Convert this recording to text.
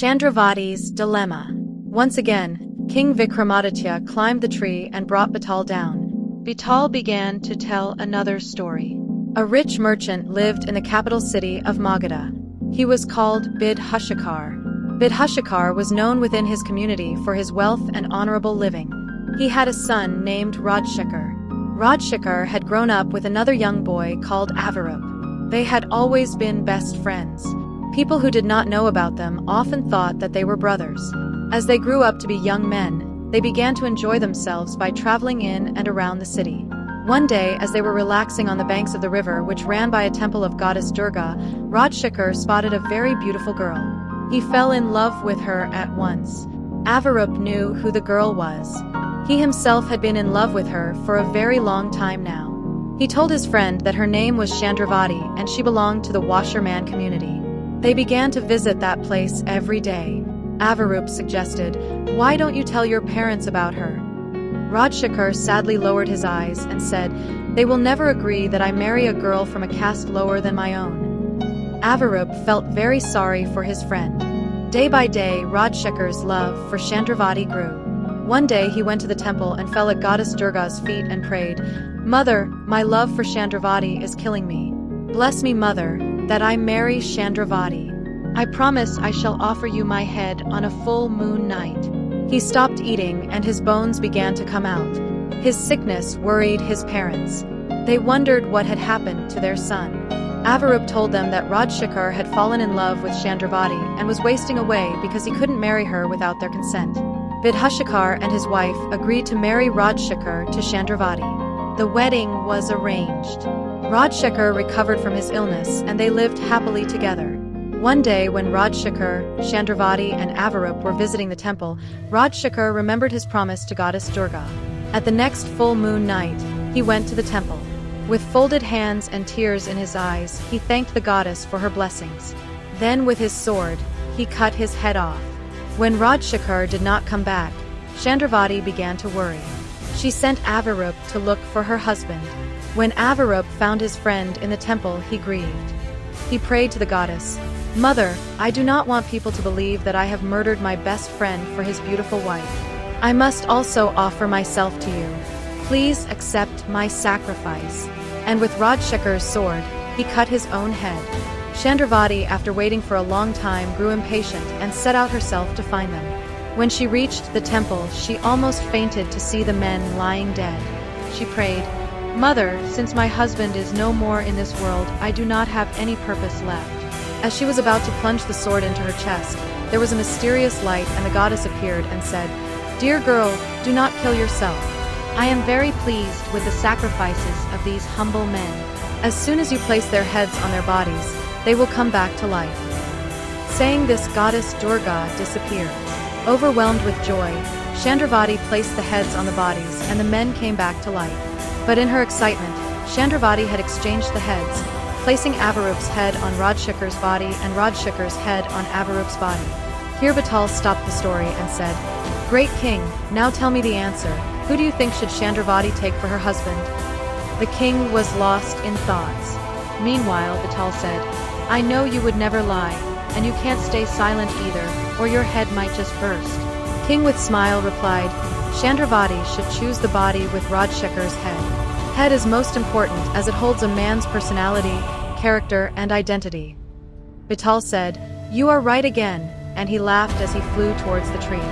Chandravati's dilemma. Once again, King Vikramaditya climbed the tree and brought Betaal down. Betaal began to tell another story. A rich merchant lived in the capital city of Magadha. He was called Rajshekhar. Rajshekhar was known within his community for his wealth and honorable living. He had a son named Rajshekhar. Rajshekhar had grown up with another young boy called Aviroop. They had always been best friends. People who did not know about them often thought that they were brothers. As they grew up to be young men, they began to enjoy themselves by traveling in and around the city. One day, as they were relaxing on the banks of the river which ran by a temple of Goddess Durga, Rajshekhar spotted a very beautiful girl. He fell in love with her at once. Aviroop knew who the girl was. He himself had been in love with her for a very long time now. He told his friend that her name was Chandravati and she belonged to the washerman community. They began to visit that place every day. Aviroop suggested, "Why don't you tell your parents about her?" Rajshekhar sadly lowered his eyes and said, "They will never agree that I marry a girl from a caste lower than my own." Aviroop felt very sorry for his friend. Day by day, Rajshekhar's love for Chandravati grew. One day he went to the temple and fell at Goddess Durga's feet and prayed, "Mother, my love for Chandravati is killing me. Bless me, Mother, that I marry Chandravati. I promise I shall offer you my head on a full moon night." He stopped eating and his bones began to come out. His sickness worried his parents. They wondered what had happened to their son. Aviroop told them that Rajshekhar had fallen in love with Chandravati and was wasting away because he couldn't marry her without their consent. Rajshekhar and his wife agreed to marry Rajshekhar to Chandravati. The wedding was arranged. Rajshekhar recovered from his illness and they lived happily together. One day when Rajshekhar, Chandravati and Aviroop were visiting the temple, Rajshekhar remembered his promise to Goddess Durga. At the next full moon night, he went to the temple. With folded hands and tears in his eyes, he thanked the goddess for her blessings. Then with his sword, he cut his head off. When Rajshekhar did not come back, Chandravati began to worry. She sent Aviroop to look for her husband. When Aviroop found his friend in the temple, he grieved. He prayed to the goddess, "Mother, I do not want people to believe that I have murdered my best friend for his beautiful wife. I must also offer myself to you. Please accept my sacrifice." And with Rajshekhar's sword, he cut his own head. Chandravati, after waiting for a long time, grew impatient and set out herself to find them. When she reached the temple, she almost fainted to see the men lying dead. She prayed, "Mother, since my husband is no more in this world, I do not have any purpose left." As she was about to plunge the sword into her chest, there was a mysterious light and the goddess appeared and said, "Dear girl, do not kill yourself. I am very pleased with the sacrifices of these humble men. As soon as you place their heads on their bodies, they will come back to life." Saying this, Goddess Durga disappeared. Overwhelmed with joy, Chandravati placed the heads on the bodies and the men came back to life. But in her excitement, Chandravati had exchanged the heads, placing Aviroop's head on Rajshekhar's body and Rajshekhar's head on Aviroop's body. Here Betaal stopped the story and said, "Great king, now tell me the answer. Who do you think should Chandravati take for her husband?" The king was lost in thoughts. Meanwhile, Betaal said, "I know you would never lie, and you can't stay silent either, or your head might just burst." King with smile replied, "Chandravati should choose the body with Rajshekhar's head. Head is most important as it holds a man's personality, character, and identity." Betaal said, "You are right again," and he laughed as he flew towards the tree.